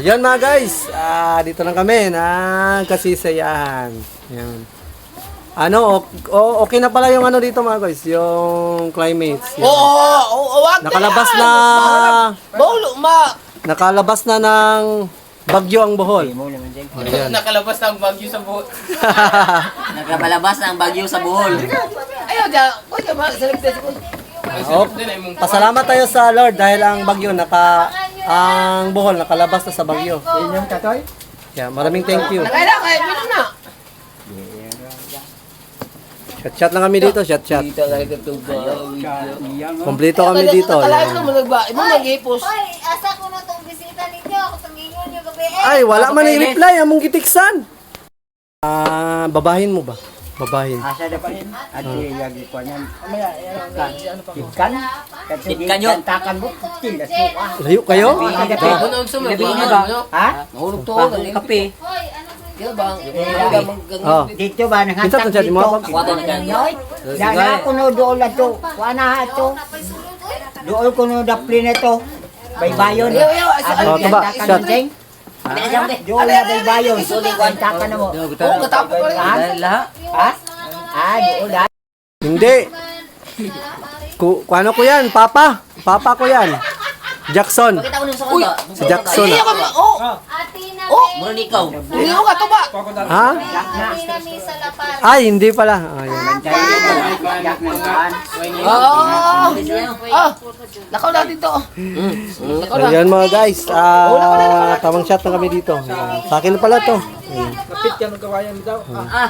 Yan mga guys, dito lang kami nagkasisayahan. Yan. Okay na pala yung dito mga guys, yung climates. Yan. Wag Nakalabas na nakalabas na ng bagyo ang Bohol. Ayan. Nakalabas ng bagyo sa buhol. Nagkabalabas ng bagyo sa Bohol. Ayaw dyan. Huwag dyan, salipin ko. Pasalamat tayo sa Lord dahil ang bagyo ang Bohol nakalabas na sa bagyo. Inyong katoy? Yeah, maraming thank you. Nakailan kayo, minum na. Chat lang kami dito, chat. Dito lang ito ba? Kompleto kami dito. Nakalain Yan. mo nagba. Ibang mag-ipos. Hoy, asa ko na tong bisita ninyo. Ako tangingon nyo gabi. Ay, wala man i-reply among gitiksan. Babahin mo ba? Babahin. Asa na pa rin? At lagi ko niyan. Ikan? Ikan yun. Takan mo. Tilas mo. Layo kayo? Ano sa mga Labi ba? niyo ba? Ha? Nahulog to. Kape. Hoy, ano ba? Kaya ba? Oh. Dito ba? Minsan Nanghantak to chat dito. mo. Wato na dyan. Dala ko no doon na to. Wana to. Napay sulod oy. Doon ko no dapli na to. Baybayon. Oh, tuba, shot. Doon na baybayon. Takan na mo. Oo, katapos ko rin. Ha? Doon na. Hindi. Ano ko yan? Papa ko yan. Jackson. Pakita ko nung sa kanta. Si Jackson. Hindi ako ma... Oh! Ate na Mura ni ikaw. Hindi mo ka to ba? Ha? Ate na mi sa lapar. Ay, hindi pala. Ayun. Nakaw na dito. Ayan mga guys. Tamang shot na kami dito. Ayan. Sa akin na pala to. Ayan.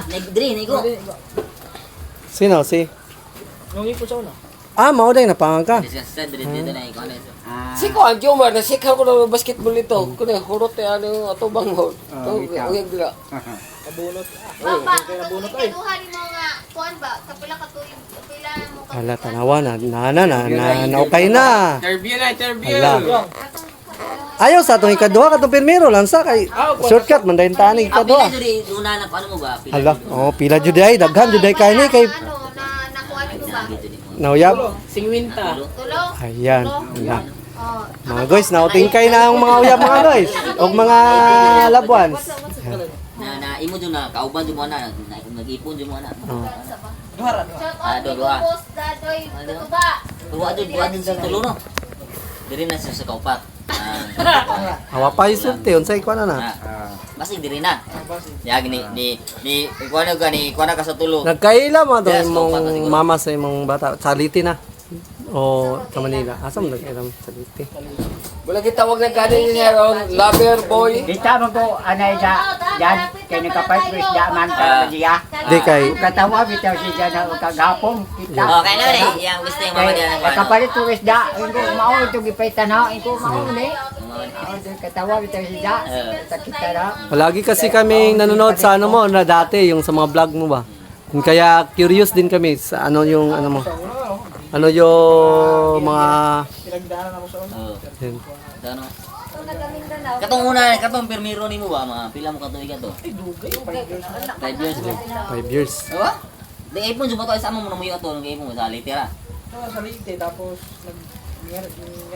Nagdri, nigo. Sino? Si? Mao din. Napangan ka. Dito na ikaw na ito. Si ko ang Jomar, nasikha ko na basketball ito. Kuno hurot ya ato banghol. To uyag dira. Papa, kung ikaduhan mo nga, kuan ba? Kapila ka tuyo, kapila mo ka. Hala, tanawa na. Okay na. Interview. Hala. Ayaw sa itong ikaduha, katong pirmiro lang sa kay shortcut, mandayin tanig ikaduha. Pila diri una na paano mo ba? Hala, pila juday, daghan juday kay ni kay Nakuha niyo ba? nauyab. Singwinta. Tulo? Ayan, hala. Oh. Mga guys, nauting kay na ang mga uyab mga guys. Og mga loved ones. Na imo dun na kauban dun mo na nag-ipon dun mo na. Shout out Duha. ni Kupos, Dadoy, Tutuba. Duwa dun sa tulo no. Diri na siya sa kaupat. Awa pa isulti, unsay ko na. Basig diri na. Ya ni kuan ka sa tulo. Nagkaila mo to Yes, imong mama sa imong bata. Saliti na. O sa Manila. Asa mo nagkaila mo saliti? Wala kitawag na galing niya ron, lover boy. Dito mo ko anay sa yan. Kaya nakapagpris daman ka niya. Di kay Katawa bitaw siya na kagapong kita. Okay na rin. Yang gusto yung mama niya. Kapalit tuwis da. Ingko mao ito gipaitan ha. Ingko mao ni. Katawa bitaw siya. Kita na. palagi kasi kaming nanonood sa mo na dati yung sa mga vlog mo ba. Kaya curious din kami sa yung mo. Ano yung mga yun. Ano? Una kaming dalaw. Katong permiro nimo ba mga pila mo katuig to? 5 years mo. 5 years. Diba? Di ipon jud ba to sa mo mo ato ng ipon mo sa litera. Sa Leyte, tapos yan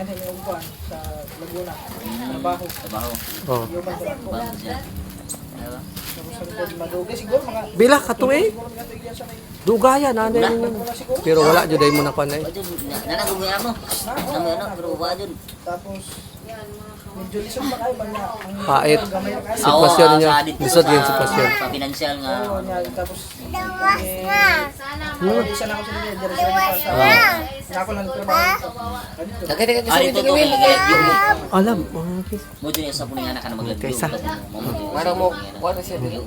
yung upuan sa Laguna. Trabaho. Trabaho. Oh. Bang siya. Diba? Tapos sa likod Maduge, siguro mga Bila katuig. Dugaya na pero wala jud mo na kan eh. Nanang gugay mo. Ano pero ba jud. tapos medyo lisod ba kayo ba na ang Pait. gamay na kayo? Sitwasyon niya. dito Lisod yung sa- sitwasyon. Sa financial nga. Oo, niya, tapos Sana isa na ako sa mga dyan sa ako lang trabaho. Nakita ka Ah, kasi dito dito to. kami. Alam. Okay. Mo jud sa puning anak ka na maglagyo. Kaysa. Para mo, wala siya dito.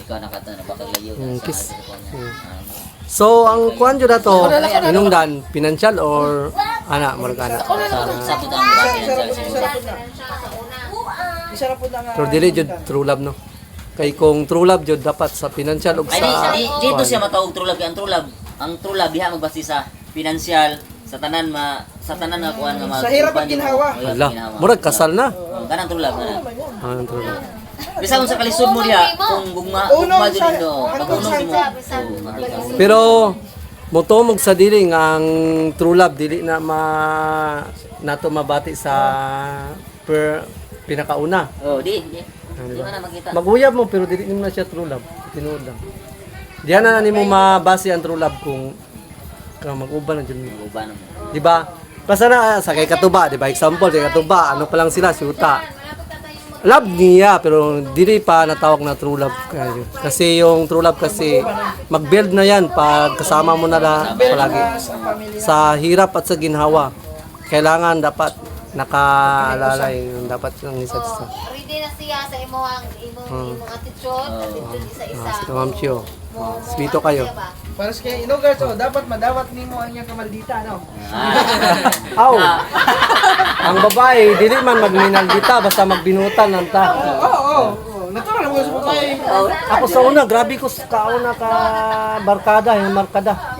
Ikaw nakata na bakal layo. Kiss. So, ang kuan jud ato, inungdan, financial or margana. Sa pud ang financial siguro. Isa na po na nga. Pero dili jud true love no. Kay kung true love jud dapat sa financial ug Ay sa dito siya matawag true love. Ang true love diha magbase sa financial sa tanan nga kuan nga Sa hirap at ginhawa. Hala, murag kasal na. Kanang true love na. True love. Bisa mo sa kalisod mo diha kung gugma jud nindo. Magunong mo. Pero motumog sa dili nga ang true love dili na nato mabati sa pinakauna. Oh, di. Di Diba? man na makita. Maguyab mo pero dili nimo na siya true love. Tinuod lang. Diyan na nimo mabase ang true love kung mag-uban na dyan. Uban mo. Di ba? Basta na sa kay katuba, di ba? Example, kay katuba, ano pa lang sila, syuta. Love niya, pero dili pa natawag na true love. Kasi yung true love kasi, mag-build na yan pag kasama mo na palagi. Sa hirap at sa ginhawa, kailangan dapat nakaalala yung dapat ng isa't isa. Ready na siya sa imong attitude isa-isa. Ma'am Chio, swito kayo. Para sa kay Inugar, so dapat madawat nimo ang iyang kamaldita, no? Aw! Ang babae, dili man magminaldita, basta magbinutan lang ta. Oo. Natural mo sa babae. Ako sa una, grabe ko sa kauna ka barkada, yung markada.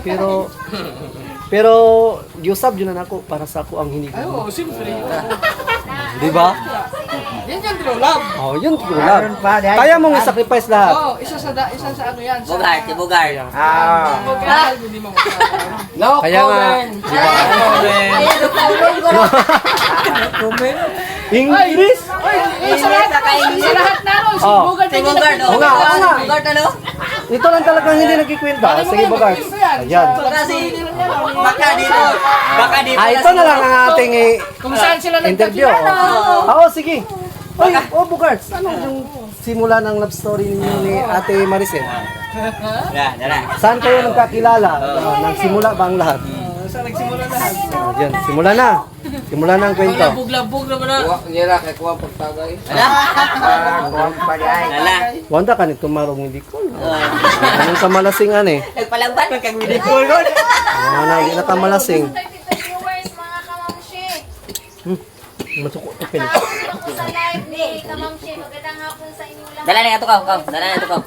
Pero giusab yun na ako para sa ako ang hinig. Oo, siyempre. Di ba? Yan yung true love. Oh, yun tulad. Kaya mong i-sacrifice lahat. Oo, isa sa ano yan. Sa Bogart, si Bogart. Bogart, hindi mo makakaya. No Kaya nga, comment. di ba? Comment? English? Sa lahat na ron, si Oh. Bogart. Si Bogart, no? Oo nga, oo nga. Bogart, ano? Ito lang talagang hindi nagkikwenta. Sige, Bogart. Ayan. Baka si... Baka dito. Baka dito. Ito na lang ang ating Kung saan sila interview. Oo, sige. Oy, Bogart, ano yung simula ng love story ninyo ni Ate Maricel? Dala. Saan kayo nagkakilala? Nagsimula ba ang lahat? Saan nagsimula lahat? Diyan, simula na. Simula na ang kwento. Labog naman na. Kuha niya na kay kuha pagtagay. Dala. Wanda ka nito marong hindi ko. Anong kamalasing eh? Nagpalagban man kang video nun. Na, hindi na kamalasing. 35 viewers, mga kamamshi. Masuko to pin. Ako sa live ni kamamshi. Magandang hapon sa inyo lahat. Dala na ato ka. Dala na ato ka.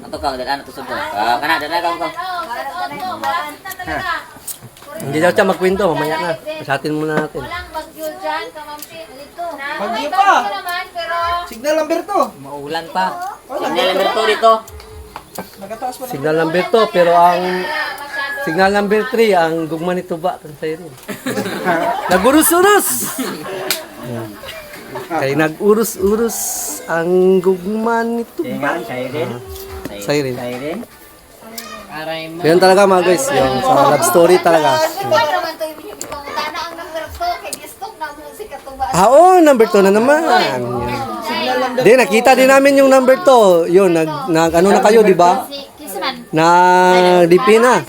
Ato ka. Dala na to sub ko. Kana dala ka ko. Malapit na talaga. Hindi daw siya magkwento, mamaya na. Pasatin muna natin. Walang bagyo dyan, kamamshi. Dito. Bagyo May pa. bagyo naman, pero... Signal number 2. Maulan pa. Signal number 2 dito. Nagataas pa na. Signal number 2, pero ang signal number 3, ang gugma nito ba? Kan sa'yo rin. Nag-urus-urus! Kaya nag-urus-urus ang gugma nito ba? Sa'yo rin. Aray mo. Yan talaga mga guys, yung sa love story talaga. Ito naman ito yung pangutana ang number 2. Kaya gistok na musik at tuba. Oo, number 2 na naman. Di, nakita din namin yung number 2. Yun, ano na kayo, di ba? Kisman. Nag-DP na.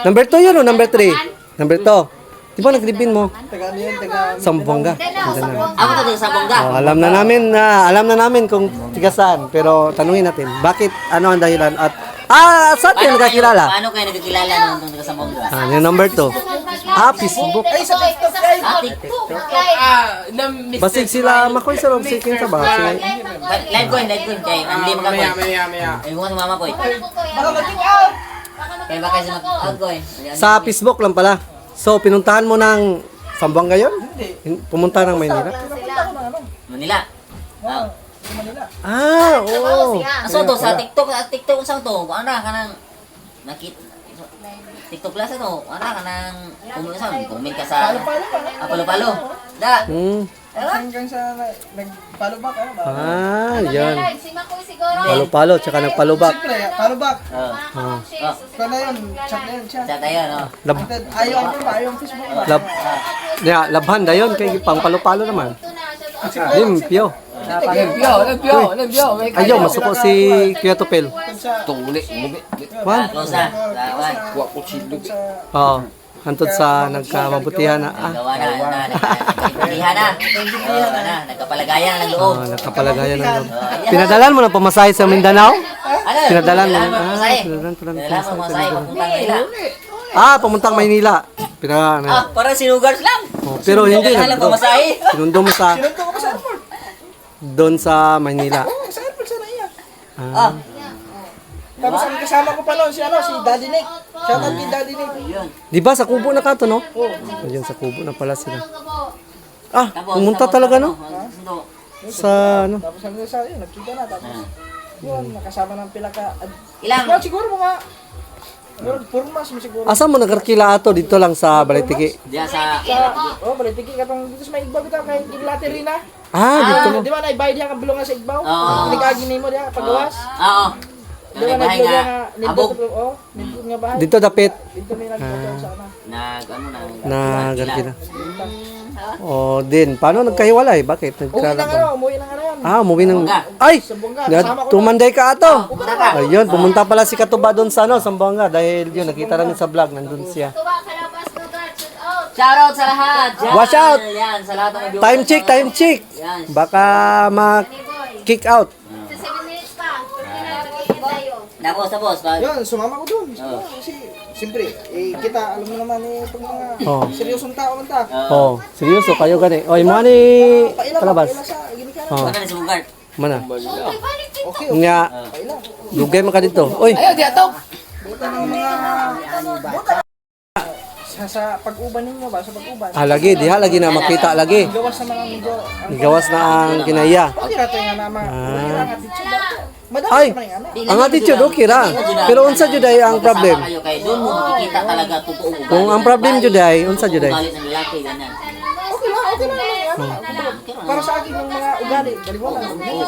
Number 2 yun o, number 3? Number 2. Di ba nag-DP mo? Taga ano yan, taga... Sambongga. Ako to din sa bongga. Oh, alam na namin kung tiga saan. Pero tanungin natin, bakit, ano ang dahilan? At, saan kayo nagkakilala? Paano kayo nagkakilala nung taga sa bongga? Yung number 2. Facebook. Ay, sa TikTok, guys! Basig sila, makoy sa love seeking sa ba? Live ko, kay hindi mo kapoy. Maya. Ay, mo sa mama ko. Baka mag-king out! Kaya baka sa mag-out ko eh. Sa Facebook lang pala. So, pinuntahan mo ng Sambuanga yun? Pumunta ng Maynila? Manila. Oo. Aso to sa TikTok, unsang to. Ano kanang nakit TikTok plus to. Ano kanang comment ka sa Palo-palo. Da. Hanggang sa nag-follow back, Yan. Si Makoy siguro. Palo-palo, tsaka nagpalubak. Siyempre, follow back. Kamamshi. Kaya na yun, chat na yun, chat. Chat tayo no. Ayaw ang ba? Ayaw ang Facebook ba? Labhan na yun, kay pang palo-palo naman. Limpyo. Nagbiyo. Ayaw, masuko si Kuya Tupel. Tunguli. Wan? Close na. Dawan. Kuha ko silog. Oo. Hantod sa nagkamabutihan na. Gawa na. Nagkapalagayan na. Nagkapalagayan ng loob. Nakapalagayan ng loob. Pinadalan mo ng pamasahe sa Mindanao? Ano? Pinadalan mo. Pinadalan mo Pinadalan masahe papuntang Manila. Pamuntang Maynila. Parang sinugars lang. Pero hindi. Pinadalan pamasahe. Sinundo mo sa Sinunto ko pa sa airport. doon sa Maynila. Oo, sa airport sana iya. Ah. Tapos ang kasama ko pa noon, si Daddy Nick. Shout out kay Daddy Nick. Di ba sa Kubo na ka to, no? Ayun, sa Kubo na pala sila. Pumunta talaga, no? Sa ano? Tapos sabi niya sa nagkita na. Tapos yun, nakasama ng pila ka. Ilang? Well, siguro mga Meron purmas mo siguro. Asa mo nagkakila ato dito lang sa Balitiki? Diya sa... Balitiki ka tong dito sa may igbaw bitaw kay Giglate rin na. Ah, dito mo. Di ba naibay diha ka bulong sa igbaw? Oo. Nagagi nimo diha pagawas. Oo. Di ba Bahay nagluya nga. nga Abog. nindot nga bahay. Dito dapit. Dito may nagluya sa ana. Nagkakila. Oh, din. Paano nagkahiwalay? Bakit? Umuwi ng ano, umuwi ng ano yan. Umuwi ng... Ay! Sa Bongga, kasama ko. Tumanday ka ato. Ayun, pumunta pala si Katuba doon sa ano, Sambuanga. Dahil yun, nakita namin sa vlog, nandun siya. Tuwa ka labas no guard. Shoot out. Shoutout sa lahat. Yan. Watch out. Yan, sa lahat ng mga Time check, time check. Yan. Baka ma-kick out. Sa 7 minutes pa. Pwede na nag-iin tayo. Tapos. Yun, sumama ko doon. Kasi, siyempre, kita, alam mo naman pag mga Oh. seryosong tao man ta. Oh, seryoso kayo gani. Oy, mga ni palabas. Paila sa ginikanan. Oh, Wala na si Bugart. mana? Ay, balik dito. Okay, Nga, paila. lugay man ka dito. Oy, Ayaw, di ato. Buta ng mga... Buta. Sa pag-uban ninyo ba? Sa pag-uban. lagi, diha lagi na makita lagi. Gawas sa mga medyo... Gawas na ang kinaya. Okay ra to nga nama. Okay ra nga attitude ba? Madami Ay, pa rin ano. ang attitude okay ra. Pero unsa jud ay ang problem? Kayo kay doon mo makikita talaga totoo ugali. Kung ang problem jud ay unsa jud ay? Ugali ng lalaki ganyan. Okay lang ano. Para sa akin yung mga ugali, baliwala.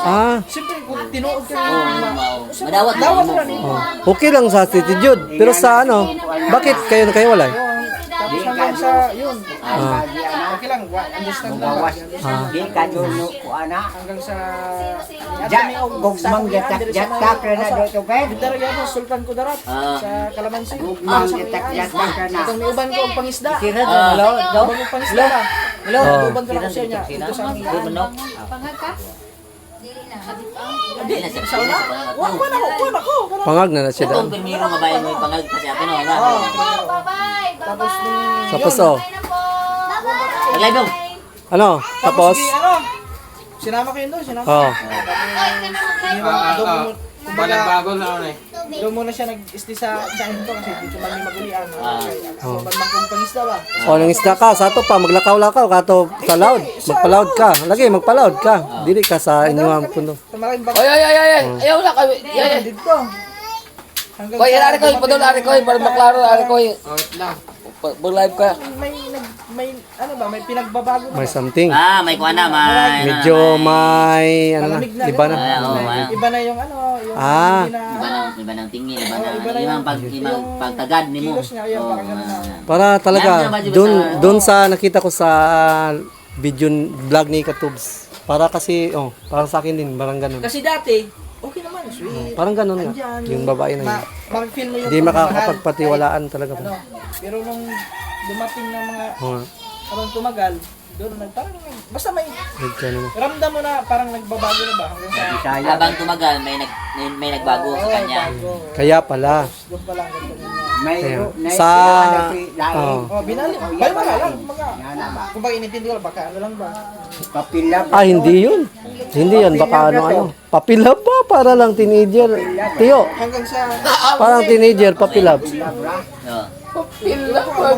Ah, Siyempre kung tinuod ka ng mga... Madawat Dawat na ni. okay lang sa attitude. Pero sa ano, bakit kayo nakahiwalay? Tapos hanggang sa yun. Okay lang, understand lang ba? Di ka dulo ko ana. Hanggang sa... Gugmang jatak ka na dito ped. Dara gyapon Sultan Kudarat sa Kalamansi. Gugmang jatak ka na. Itong may uban ko ang pangisda. Sira do do. Uban ko pangisda ba? Oh. Uban ko lang siya niya. Dito sa aming Panghag ka? Dili na. Hindi na siya. Kuwan ako. Pangag na siya Itong daan. pirmiro nga bayan mo yung pangag kasi ato no. nga. Bye-bye. Tapos Bye-bye. Tapos oh, Bye na po. Bye-bye. Mag-live dong. ano? Tapos, ano? Sinama ko yun doon. Sinama ko. oh, Bago na ano eh. Doon muna siya nag-stay sa hinto kasi dito man may magulian. Ako man kung pangisda ba? oh, nang isda ka, sa ato pa, maglakaw-lakaw, kato sa loud. Magpa-loud ka. Lagi, magpa-loud ka. Dili ka sa inyong puno. Tumaring bang Ay. Ayaw na kayo. Ay. dito. Hanggang Koy, ari ko, padol ari ko, para maklaro ari ko. Mag-live ka. may ano ba, may pinagbabago na May ba? something. May kuha na, may... Medyo may, ano na, Malamig na. iba na. Iba na yung ano, yung Ah. hindi na Iba ng tingin, iba iba na na yung- yung pagtagad ni mo. kilos niya, yun, parang gano'n na. Para talaga, doon sa nakita ko sa video vlog ni Katubs. Para kasi, para sa akin din, parang ganun. Kasi dati, okay naman, sweet. Parang ganun nga, Andyan, yung babae na yun. Mag-feel mo yung Hindi pagmamahal. makakapagpatiwalaan talaga. Ano, pero nung dumating na mga, Oo nga, habang tumagal, doon parang, basta may, medyo ano na. ramdam mo na parang nagbabago na ba? Hanggang sa, Habang tumagal, may nagbago sa kanya. Kaya pala, doon pa lang, ganito niya. May sa, lain. Oh, binali, may mga lang, mga, kung baka inintindi ko lang, baka ano lang ba? Papilap. hindi yun. Hindi yan, baka ano. Papilab ba? Para lang teenager. Tiyo, Hanggang sa, parang teenager, papilab. Oo. Pila pa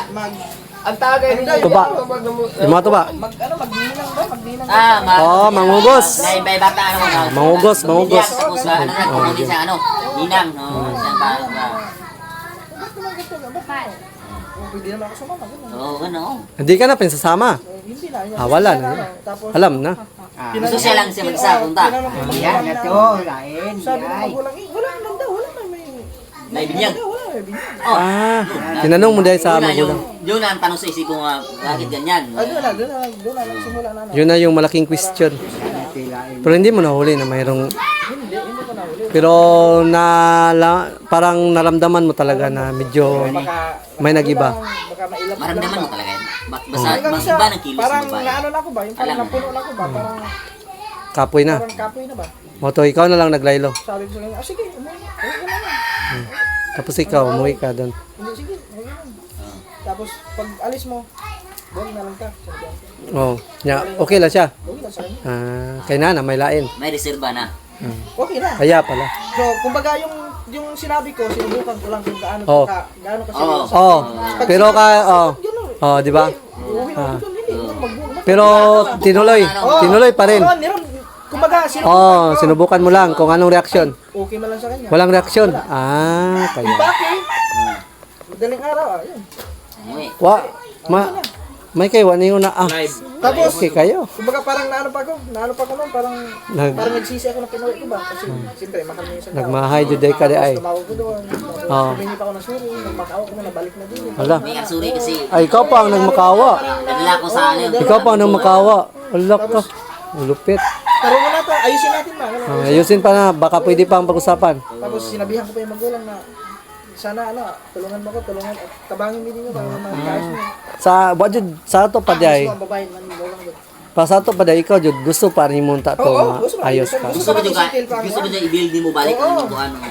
mag, Ang tagay ninyo. Tuba. Yung mga tuba. magninang ba? Magninang. Mangugos. May bata ano mo. Mangugos. Tapos ano na, kumundi sa ano, ninang. Isang ba? Hindi naman ako sumama, gano'n. Oo, ano. Hindi ka na pinsasama. Hindi na. Wala na. Tapos, Alam na. Gusto siya lang siya magsapunta. Yan na to, lain. sabi ng Ay. magulang, wala naman daw, wala na may... May binyag. Wala may binyag. Tinanong mo dahil sa magulang. Yun ang tanong sa isip ko nga, bakit ganyan? Doon na, simula na. Yun na yung malaking question. Pero hindi mo nahuli na mayroong... Hindi ko na uli. Pero parang naramdaman mo talaga na medyo Baka, may nagiba. baka mailap Maramdaman mo talaga yan. Basta Hanggang mas sa, iba ng kilos parang ng babae. naano na ako ba, yung parang Alam mo. napuno na ako ba, parang Kapoy na. kapoy na ba? Moto, ikaw na lang naglaylo. Sabi ko sa kanya, sige, umuwi ka na. Tapos ikaw, umuwi ka doon. Hindi, sige, umuwi ka na. Tapos, pag alis mo, buwan na lang ka. Sabi ko, Oh, okay lang siya. okay lang sa kanya. Kay Nana, may lain. May reserba na. Okay na. Kaya pala. So, kumbaga yung sinabi ko, sinubukan ko lang kung gaano Oh. gaano kasi Oo. Pero di ba? uuwi na ako doon, hindi ko magbuo. Pero tinuloy pa rin. Kumbaga, Sinubukan mo lang kung anong reaksyon. okay man lang sa kanya. Walang reaksyon. Ah, kaya. Bakit? Madaling araw, yun. Umuwi. May kayo, ano yung Tapos, okay kayo. kumbaga parang naano pa ako nun, parang nagsisi ako na pinuwi ko ba? Kasi, siyempre, mahal niya yung isang tao. Nagmahay, juday ka di ay. Tumawag ko doon, Oo. humingi pa ako ng suri, nagmakawa ko na, nabalik na din. Hala. May kasuri kasi. Ay, ikaw pa ang nagmakawa. Nadala ko sa ano. Ikaw pa ang nagmakawa. Alak ka. Lupit. Pero muna to, ayusin natin ba? Ano? Ayusin pa na, baka pwede pa ang pag-usapan. Tapos sinabihan ko pa yung magulang na sana tulungan mo ko, tulungan at tabangin mo din mo para makayos mo. Sa to pa day. Gusto ang babae man magulang doon. Pa sa to pa day, ikaw jud gusto pa rin mo ta to gusto ba? ayos ka. Gusto mo dyan i-build mo balik ang buwan mo.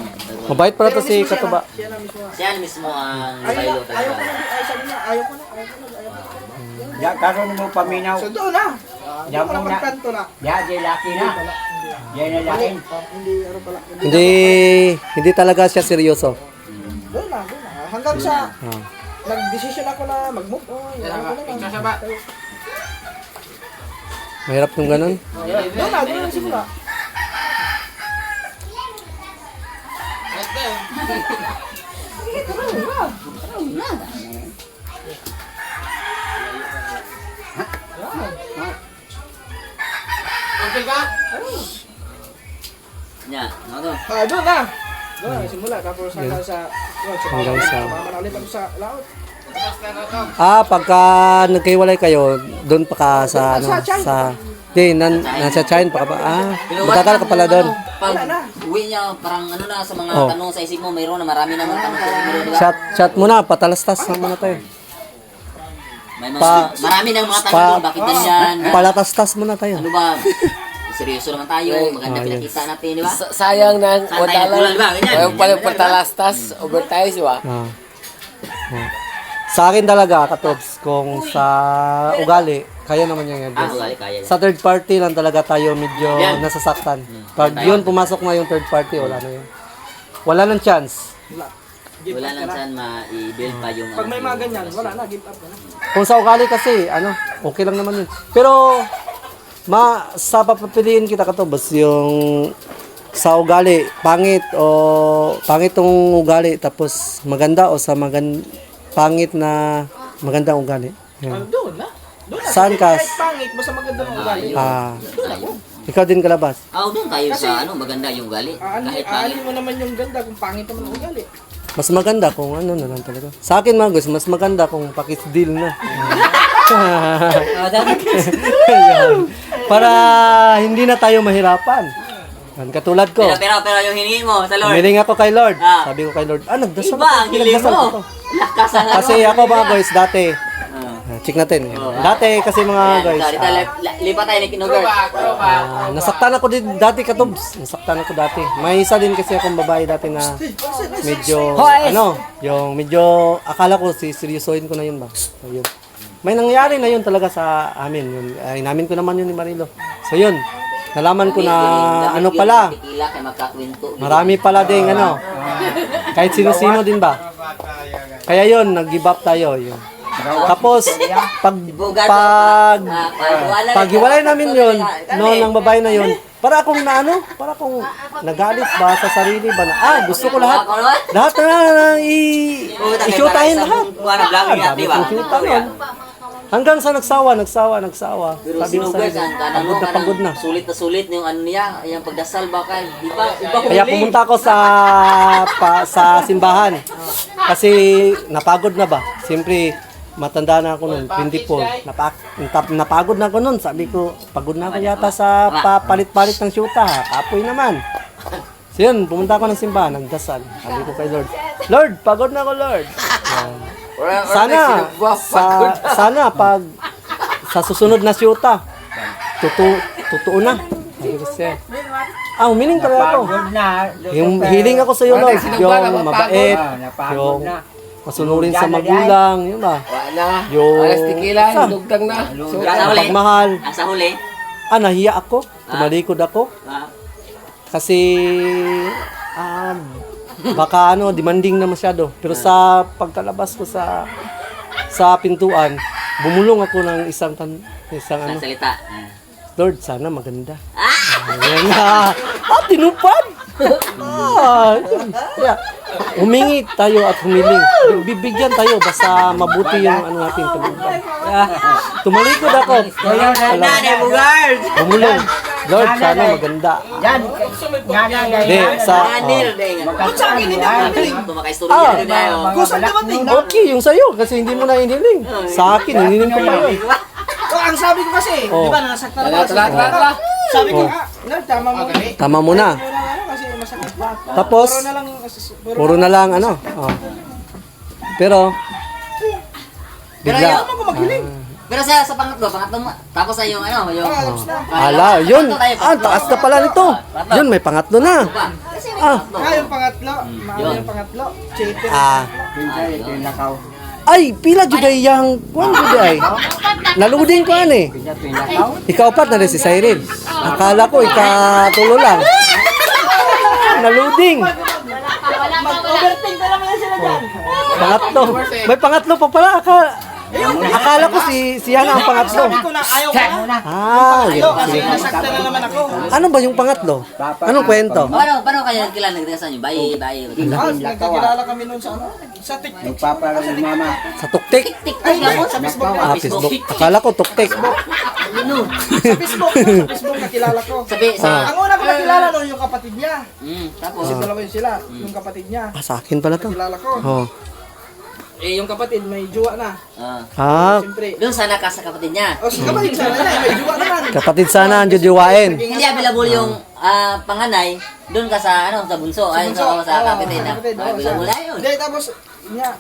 Mabait pala to si Katuba. Siya na mismo. Siya mismo ang Ayaw baylo ko na, talaga. sabi niya, ayaw ko na. Ya karon mo paminaw. So doon na. Ya Doon na muna. pagkanto na. Ya di laki na. Ya na laki. Hindi, ano pala. Hindi talaga siya seryoso. Doon na. Hanggang sa Ah. nag-decision ako na mag-move on. Ano ko na lang. Mahirap yung ganun. Doon na simula. Nya, ano? Doon na. Doon na, simula. Tapos hanggang sa... Hanggang sa... Mamanalit ako sa laot. Pagka nagkahiwalay kayo, doon pa ka sa nasa China pa ka ba? Matagal ka pala doon. Pag uwi niya, parang ano na, sa mga Oh. tanong sa isip mo, mayroon na marami namang tanong sa isip mo, di ba? Chat muna, patalastas na muna tayo. May mga, marami nang mga tanong doon, bakit ganyan? Palatastas muna tayo. Ano ba? Seryoso naman tayo, maganda yun. pinakita natin, di ba? Sayang na Saan tayo kulang, di ba? Ganyan. Ayaw pala patalastas, overtime, di ba? Sa akin talaga, Katobs, kung sa ugali, kaya naman yung Ugali, kaya. Sa third party lang talaga tayo medyo Yan. nasasaktan. Pag yun, pumasok na yung third party, wala na yun. Wala nang chance. Wala lang saan ma-build pa yung... Pag may mga ganyan, wala na, give up na. Kung sa ugali kasi, okay lang naman yun. Pero, sa papapiliin kita, Katobs, yung sa ugali, pangit tong ugali, tapos maganda o sa pangit na magandang ugali. Yan. Doon na. Doon na. Saan ka? Kahit pangit, basta maganda ng ugali. Ikaw din kalabas. Doon tayo sa maganda yung ugali. Kahit pangit. Aanin mo naman yung ganda kung pangit naman ang ugali. Mas maganda kung ano na lang talaga. Sa akin mga guys, mas maganda kung pakisdeal na. Yan. Para hindi na tayo mahirapan. Yan, katulad ko. Pero yung hiningi mo sa Lord. Humiling ako kay Lord. Sabi ko kay Lord, nagdasal Iba ang hiling nagdasal mo. ako. Lakas ang Kasi ako mga guys, dati, check natin. Dati kasi mga guys, lipat tayo ni Kinugard. nasaktan ako din dati, Katubs. Nasaktan ako dati. May isa din kasi akong babae dati na medyo, yung medyo, akala ko seryosohin ko na yun ba. So, yun. May nangyari na yun talaga sa amin. Yun, inamin ko naman yun ni Marilo. So yun, nalaman ko na ano pala, marami pala ding kahit sino-sino din ba. Kaya yun, nag-give up tayo. Yun. Tapos, paghiwalay namin yun, noon ng babae na yun, para akong nagalit ba sa sarili ba na, gusto ko lahat na i-shootahin lahat. Hanggang sa nagsawa. Pero Sabi ko sa sinugod, pagod na. sulit na sulit yung ano niya, yung pagdasal baka, iba Kaya pumunta ako sa simbahan. Kasi napagod na ba? Siyempre, matanda na ako noon, 24. Napagod na ako noon. Sabi ko, pagod na ako yata sa papalit-palit ng syuta. Kapoy naman. So yun, pumunta ako ng simbahan, nagdasal. Sabi ko kay Lord, Lord, pagod na ako, Lord. Sana pag sa susunod na syuta, totoo na. Sabi ko siya. Humiling talaga ako. Yung hiling ako sa iyo, Lord. Yung mabait, yung masunurin sa magulang, yun ba? Yung Alas tikilan, dugtang na. pagmahal. Sa huli, Nahiya ako, tumalikod ako. Kasi baka demanding na masyado. Pero sa pagkalabas ko sa pintuan, bumulong ako ng isang sa salita. Lord, sana maganda. Ayan na. Tinupad! Yeah. Humingi tayo at humiling. Bibigyan tayo basta mabuti yung ano natin. Tumalikod ako. Humulong. Lord, sana maganda. Yan. Hindi, sa... Kusang dumating na. Okay, yung sa'yo, kasi hindi mo na hiniling. Sa akin, hiniling ko pa yun. Ang sabi ko kasi, di ba, nasaktan ako. Sabi ko, Lord, tama mo. Tama mo na. Kasi masakit pa. Tapos, Puro na lang, puro na lang ano. Oh. Pero, Pero bigla. yun, ako maghiling. pero sa pangatlo, tapos na yung ano, yung... Ala, yun. Ah, taas na pala nito. Yun, may pangatlo na. Kasi may Ah. tatlo. Yung pangatlo. Yung pangatlo. Cheater. Ah. Ito nakaw. Ay, pila juday yang kuan juday. Naluding ko ani. Ikaw pat na rin si Cyril. Akala ko ikatulo lang. Naluding. Overthink na naman sila dyan. Pangatlo. May pangatlo pa pala. Akala ko si Yana ang pangatlo. Sabi ko na ayaw ko na. Ah, Ayaw yun. kasi Sige. nasaktan na naman ako. Ano ba yung pangatlo? Anong kwento? Paano kayo kilala nagtigasan nyo? Bayi. Nagkakilala kami noon sa ano? Sa TikTok. Nagpapala ng mama. Sa tuktik? TikTok lang po sa Facebook. Ah, Facebook. Akala ko tuktik. Sa Facebook nakilala ko. Sabi sa... Ang una ko nakilala noon yung kapatid niya. Tapos, Kasi dalawa yun sila. Yung kapatid niya. Ah, sa akin pala to. Nakilala ko. Oh. Eh, yung kapatid may jowa na. Ah, Siyempre. doon sana ka sa kapatid niya. O, si kapatid sana na, may jowa naman. kapatid sana ang jujuwain. Hindi available yung panganay, doon ka sa ano sa bunso, ay sa kapatid na. Available na yun. Hindi, tapos, niya,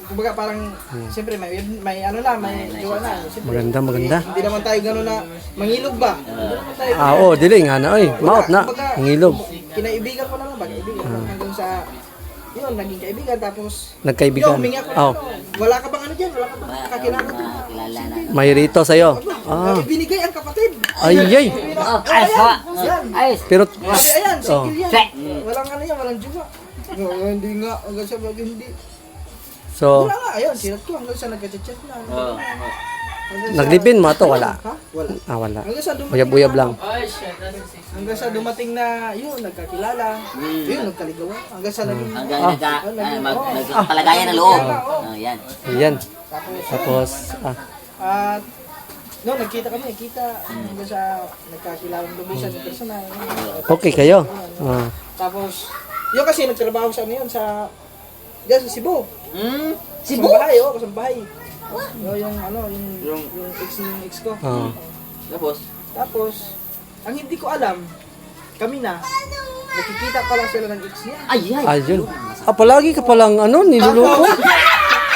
kumbaga parang, siyempre may ano na, may jowa na. Siyempre, Maganda. Hindi naman tayo gano'n na mangilog ba? Hindi naman tayo. Ah, oh, dili nga na. Oy, maot na. Hingilog. Kinaibigan ko naman ba? Kaibigan ko hanggang sa, yun, naging kaibigan. Tapos, Nagkaibigan. humingi ako. Oh, Wala ka bang ano dyan? Wala ka bang kakilala dyan? Kilala na. may rito sa'yo. Ah, Binigay ang kapatid. ay, ay. Yan. Pero, Kasi ayan, Oh. single yan. Walang ano yan, walang jowa. Hindi nga, hanggang sa hindi. so, Wala nga, ayun, sinat ko hanggang sa nagka-chat na. naglipin mo ito, wala. Ha? Wala. Ah, wala. Hanggang sa dumating Uyab-uyab lang. Hanggang sa dumating na, yun, nagkakilala. Yun, nagkaligawan. Hanggang sa naging... Hanggang nagpalagayan ng loob. Yan. Ayan. Tapos, At, no, nagkita kami, hanggang sa nagkakilalang lubusan ng personal. okay kayo. Ah. Tapos, yun kasi nagtrabaho sa ano yun, sa... Diyan sa Cebu. Cebu? Kasambahay, oh, kasambahay. Yung ano, yung ex ko. Ah. Tapos, ang hindi ko alam, kami na, nakikita pala sila ng ex niya. Ayun. Ah, palagi ka palang, ano, niluloko?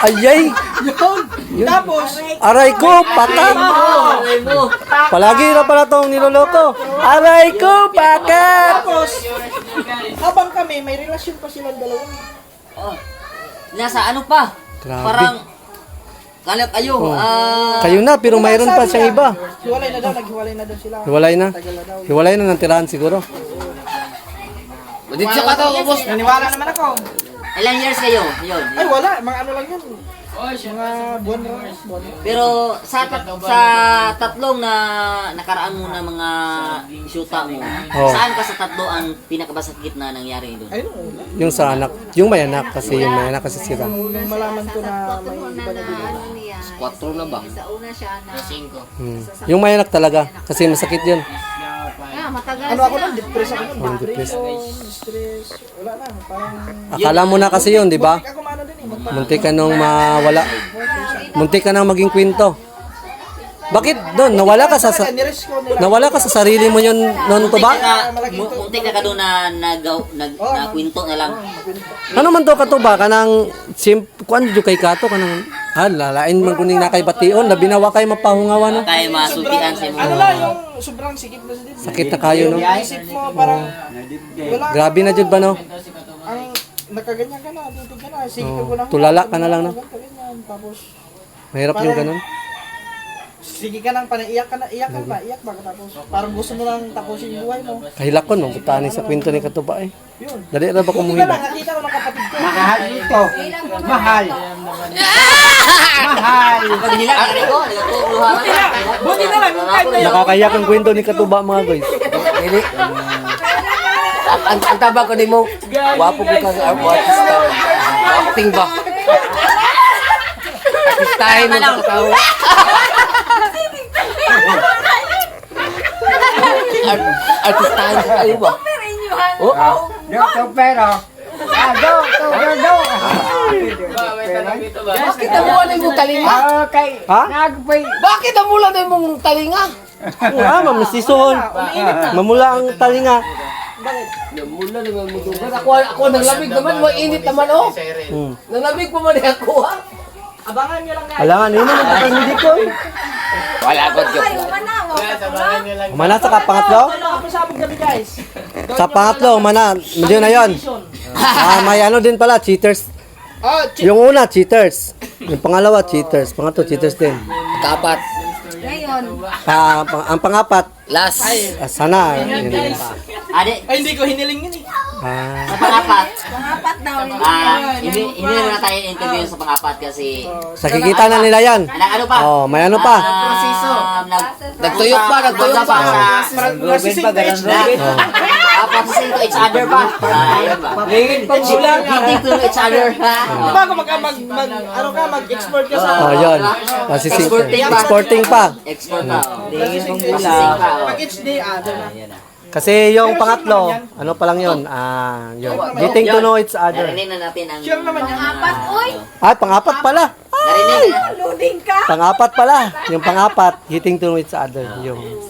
Ayay. Yun. Tapos, Aray ko, patak. Palagi na pala tong niloloko. Aray ko, pakat. tapos, habang kami, may relasyon pa silang dalawa. Nasa ano pa? Grabe. Parang kalap kayo. Kayo na, pero mayroon pa siyang iba. Hiwalay na daw, naghiwalay na daw sila. Hiwalay na. Tagal na daw. Hiwalay na ng tirahan siguro. Dito ka to, boss. Naniwala naman ako. Ilang years kayo? Yun. Ay, wala. Mga ano lang yun. Mga buwan na lang. Pero sa tatlong na nakaraan mo na mga shoota mo, saan ka sa tatlo ang pinakabasakit na nangyari doon? Ayun, wala. Yung sa anak. Yung may anak kasi yung may anak kasi sila. Nung malaman ko na may iba na din. Quattro na ba? Sa una siya na... Yung may anak talaga kasi masakit yun. matagal Ano ako nun, depress ako nun. Depression, stress. Wala na. Parang... Akala mo na kasi yun, di ba? Ako maano din eh. Muntik ka nung mawala. Muntik ka nang maging kwento. Bakit doon? Nawala ka sa Niresk ko nila. nawala ka sa sarili mo yun noon to ba? Muntik na ka doon na kwento na lang. Ano man to kato ba kanang kuan jud kay kato kanang lalain man kuning nakay bation labi na wa kay mapahungawan no. Kaya masubian sa mo. Ano lang, yung sobrang sikip na din. Sakit na kayo no. Isip mo parang... Wala Grabe na jud ba no? ang nakaganyan ka na, titig ka na, sige ko na. Tulala ka na lang no. Ganyan, tapos Mahirap yung ganun. sige ka nang panaiyak ka na, iyak ba tapos parang gusto mo lang tapusin yung buhay mo. Kahilakon mo butani sa kwento ni katuba eh. Yun. Dali ra ba Buti na kumuhila? lang, nakita ko ng kapatid ko. Mahal ito. Mahal. Mahal. Pag nila kare ko, nagtutuluhan ka. Buti na lang, yung time na yun. Nakakayak ang kwento ni katuba mga guys. Dili. ang taba ko ni mo. Wapo ko kang artista. Acting ba? Artistahin mo sa tao. Artistahin ka kayo ba? Oh, Dok, pero. Do. bakit namulan mo talinga? Okay. Ha? Nagpay. Bakit namulan mong talinga? Ah, mamsison. Mamula ang talinga. Namulan naman mo dugan. Ako naglamig naman, mo init naman oh. Naglamig pa man ako ha. Abangan nyo lang guys. Alangan, yun naman ang hindi ko. Wala ko joke. Umana sa pangatlo? Wala ka pa sa aming gabi guys. Sa pangatlo, umana. Medyo na yun. May ano din pala, cheaters. Oh, Yung una, cheaters. Yung pangalawa, cheaters. Pangatlo, cheaters din. Kapat. Ang pangapat, Last. sana. Yun din. Ade, ay, hindi ko hiniling yun eh. sa pangapat. Hindi na tayo interview sa pangapat kasi Sa kikita na nila yan. ano pa? Oh, may ano pa. Nagtuyok pa, nagtuyok pa. Nasising pa age na. Processing to each other pa. Ayun ba? Hitting to each other. Bago mag-export ka sa... Oh, yun. Exporting pa. Export pa. Nasising to each Processing pa. Pag each day, doon na. Kasi yung pangatlo, ano pa lang yun? Yun. Getting to know each other. Narinig na natin ang... Sure naman yan. Ay, pangapat pala. Narinig na. Pangapat pala. Yung pangapat, getting to know each other. Yung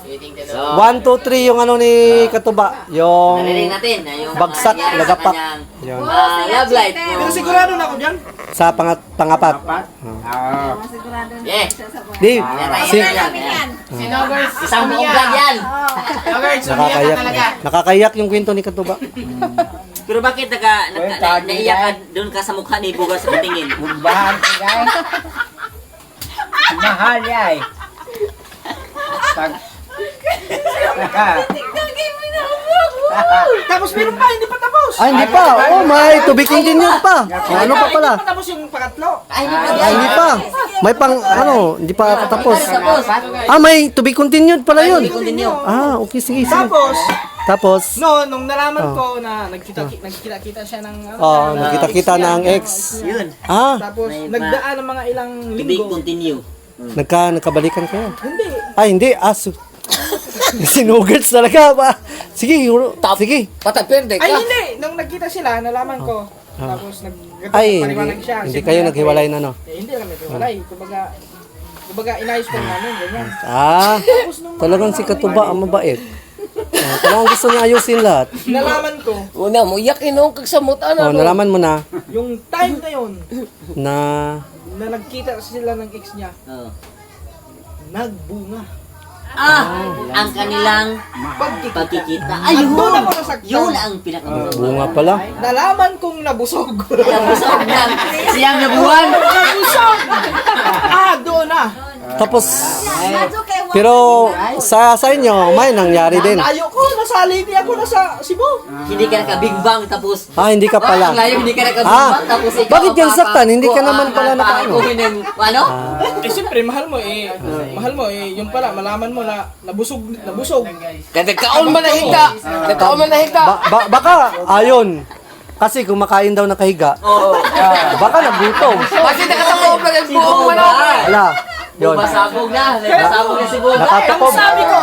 So, 1, 2, 3 yung ano ni Katuba. Yung narinig natin na yung bagsak, nangyari sa lagapak. kanyang, Yun. love life. Pero sigurado na ako dyan. Sa pangapat. Yeah. Di, si, Isang buong vlog yan. nakakayak yung kwento ni Katuba. Pero bakit naiyak ka doon ka sa mukha ni Bugas sa patingin? Bahan ka guys. Mahal yay. Pag. Tapos meron pa, hindi pa tapos. Ay, hindi pa. Oh, may to be continued pa. Ano pa pala? Hindi pa tapos yung pangatlo. Ay, hindi pa Ay, hindi pa. May pang, hindi pa tapos. tapos. May to be continued pala yun. Continue. Okay, sige, sige. Tapos, Tapos, nung nalaman ko na nagkita-kita siya ng... nakita-kita na ang ex. Yun. Tapos, May nagdaan ng mga ilang To be linggo. continue. Nagkabalikan kayo. Hindi. Ay, hindi. Sinugats talaga ba? Sige, sige. Pataperde Ay, ka. hindi. Nung nagkita sila, nalaman ko. Tapos, Ay, paliwanag siya. hindi kayo naghiwalay na, no? Hindi kami naghiwalay. Kumbaga, inayos ko namin. Ganyan. Talagang si Katuba ang mabait. Talagang gusto niya ayusin lahat. Nalaman ko, Una mo, yakin nung kagsamot ano. Nalaman mo na yung time na yun, na na nagkita sila ng ex niya, Oh. nagbunga. Ang kanilang pagkikita. Doon ako Ayun! nasaktan. Yun ang pinakamulo. bunga pala. Nalaman kong nabusog. Nabusog ng siyang nabuhan. Nabusog! Doon na. Tapos, pero sa inyo, may nangyari din. Layo ko, nasa Leyte ako, nasa Cebu. Hindi ka naka-big bang tapos... Hindi ka pala. Ang layo, hindi ka naka-big bang tapos ikaw... Bakit yan saktan? Hindi ka naman pala nakaano. Ano? Siyempre, mahal mo yung pala, malaman mo na nabusog. Nagkaon man na higda. Nagkaon man na higda. Baka, ayon. Kasi kumakain daw nakahiga. Baka nagutom. Kasi nakatapo pa ng buong manok. Ala, yun. Masabog na. Masabog na si Boga. Nakatakob. Sabi ko,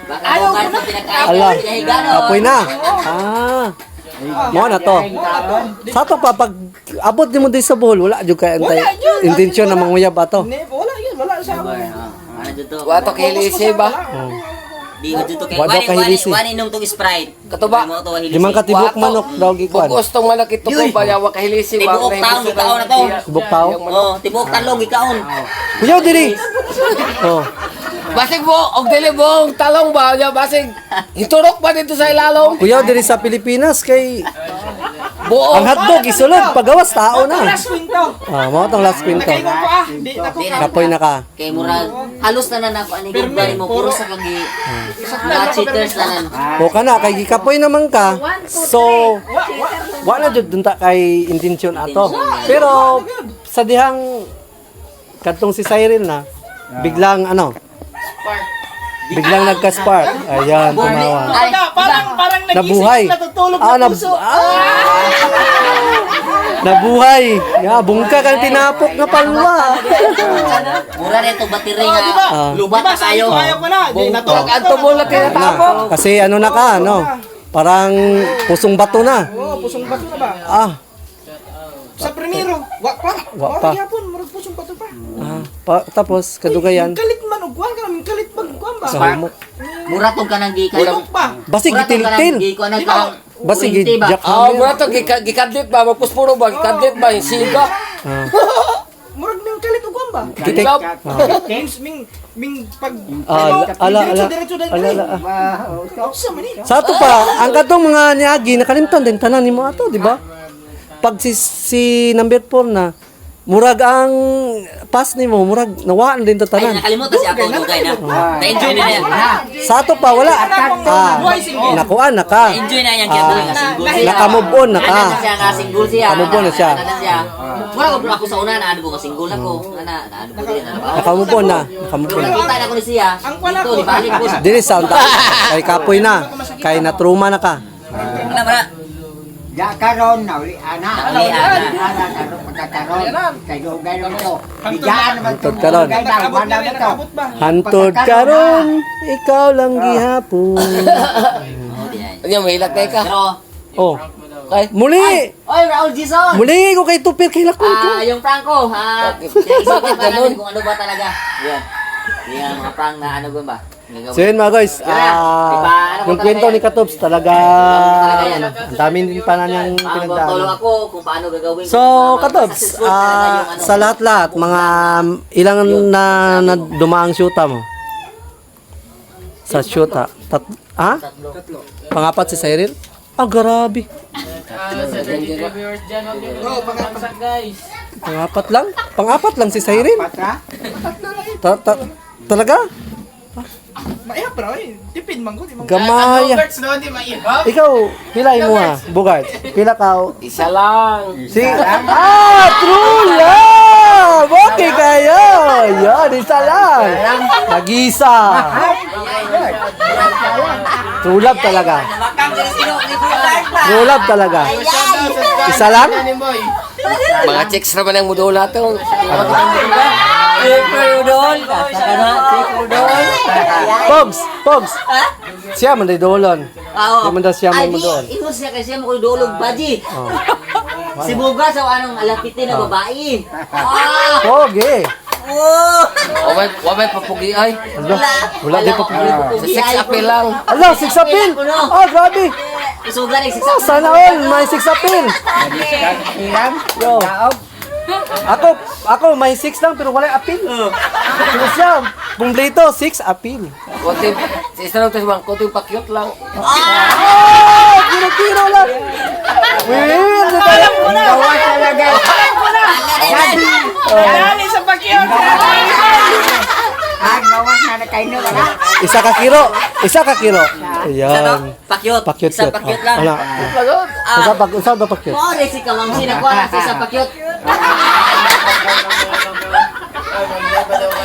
Baka bukan sa pinakain. Ala, Pinahiga, no? apoy na. Mo na to. Sa to pa, pag abot ni mo din sa buhol, wala dyan kaya intensyon na manguyab ato. wala yun, wala sa ako. Ano dito? Wato kahilisi ba? Di ko dito kay Wala kahilisi. wani nung tong Sprite. Katuba. Mo to hilisi. Limang katibok manok daw gikuan. Bukos tong malaki to ko ba yawa kahilisi ba? Tibuok taon, ikaw na to. Tibok tao. Oh, tibuok talong ikaon. Kuya diri. Oh. Basig mo, og dili mo talong ba? Ya basig. Hiturok ba dito sa ilalong? Kuya diri sa Pilipinas kay Buo. ang hotdog isulod pagawas tao na. Last kwento. Mo tong last kwento. Nakaingon ko di ako. Kapoy na ka. Kay murag halos na nako ani gud mo puro sa kagi. Mga cheaters na nan. O kana kay gikapoy naman ka. So wala jud dunta kay intensyon ato. Pero sa dihang kadtong si Cyril na biglang biglang nagka-spark. Ayan, tumawa. Ay, Parang Nabuhay. nagising, natutulog Ah, na puso. Nabuhay. Ya, bungka kang tinapok na palwa. mura rin itong battery nga. Ah. Lubat na kayo. Kaya ko na. Di, natulog. Ang tumula tinatapok. Kasi ano na ka, no? Parang pusong bato na. Oo, pusong bato na ba? Ah, Sa primero, wa pa. Wa pa. Wa gyapon, murag pusong bato pa. tapos kadugayan Kalit man og kuan ka, kalit pag kuan ba? sa humok. Mura tong kanang gikan. Hulog pa. Basig Mura tong kanang gitiltil. gikuan na kanang Basig 20 ba? gijak Oh, mura to gikadlit ba magpuspuro ba gikadlit ba yung siga. Murag ning kalit og kuan ba? Gitik. Ming pag Diretso. Sa man ni. Sa ato pa, ang katong mga niagi nakalimtan din tanan nimo ato, di ba? Pag si number 4 na murag ang pass nimo, murag nawaan din to Ay, tanan. nakalimutan siya ako dugay na. Na-enjoy na yan. Sa ato pa wala. Nakuan na ka. Na-enjoy na yan kaya nga single siya. Naka-move on na ka. Ano na siya nga single siya. Naka-move on na siya. Ano na siya. Mura ko ako sa una na ano ko single ako. Ano ko din. Naka-move on na. Naka-move on Pero na. nakita na ko ni siya. Dito, di balik ko. Dili sound kay kapoy na. Kay natruma na ka. Wala ba na? Ya karon na uli ana. Uli, ana. Karon pagkakaron. Kay dugay naman to. Bigyan naman to. Hantod karon. Dugay na wala na to. Hantod karon, ikaw lang gihapon. Oh, di ay. Ano mahilag tayo ka? Pero, Oh. Muli. oy, Raul Gison! Muli ko kay tupir kay lakon ko. Yung Franco, isipin pa namin kung ano ba talaga. Yan. Yan, mga prank na ano ba? So yun mga guys, yung kwento ni Katops talaga, ang dami din pa na niyang Tulong pinagdaan. ako kung paano gagawin. So Katops, sa lahat-lahat, mga ilang na dumaang shoota mo? Sa shoota? Tatlo. Pangapat si Cyril? Ah, grabe. Pangapat lang si Cyril? Patra. Talaga? Maya bro, tipid man ko, di man. Gamaya. Ikaw, pilay mo ha, Bugart. Pila ka? Isa lang. True love! Okay kayo! Yan, isa lang. Nag-isa. True love talaga. True love talaga. Isa lang? Mga chicks naman ang mudula to. Pogs. Siya man day dolon. Di man daw siya may mudol. Imo siya kasi mo ko'y dulog baji. Si Buga sa anong alapitin na babae. Pogi. Wabay papugi ay. Wala di pa Sa sex appeal lang. Ala, six appeal! Grabe! Sugar ni Sana all, may six appeal! Yo. Ako may 6 lang pero wala appeal. Pero siya, kumpleto 6 appeal. Konting, sa isa lang tayo konting pakyot lang. Kiro lang. Weird na tayo. Gawa talaga. Dali sa pakyon. Gawa na kayo na. Isa ka kiro. Ayan. Pakyot. Pakyot. Isa pakyot lang. Wala. Isa ba pakyot? Mo rin si Kamang sinakuha sa isa pakyot.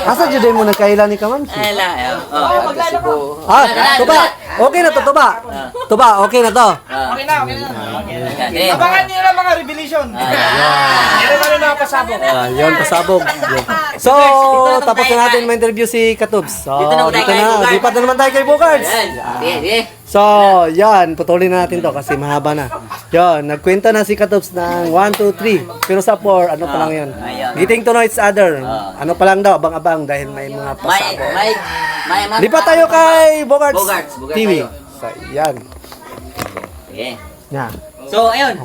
Asa jud mo nagkaila ni Kamam? Ala. Tuba. Okay na to, tuba. Tuba, okay na to. Okay na. Abangan niyo lang mga revelation. Ano ba na pasabog? Yun, pasabog. Yun. So, tapos na natin ma-interview si Katubs. So, Dito na tayo kay Bogart. Lipat na naman tayo kay Bogarts. Sige. So, yan, putulin na natin to kasi mahaba na. Yan, nagkwenta na si Katubs ng 1, 2, 3. Pero sa 4, ano pa lang yun? Getting to know each other. Ano pa lang daw, abang-abang dahil may mga pasabog. May Lipat tayo kay Bogarts Bogarts TV. tayo. So, yan. Okay. Yan. So, ayun.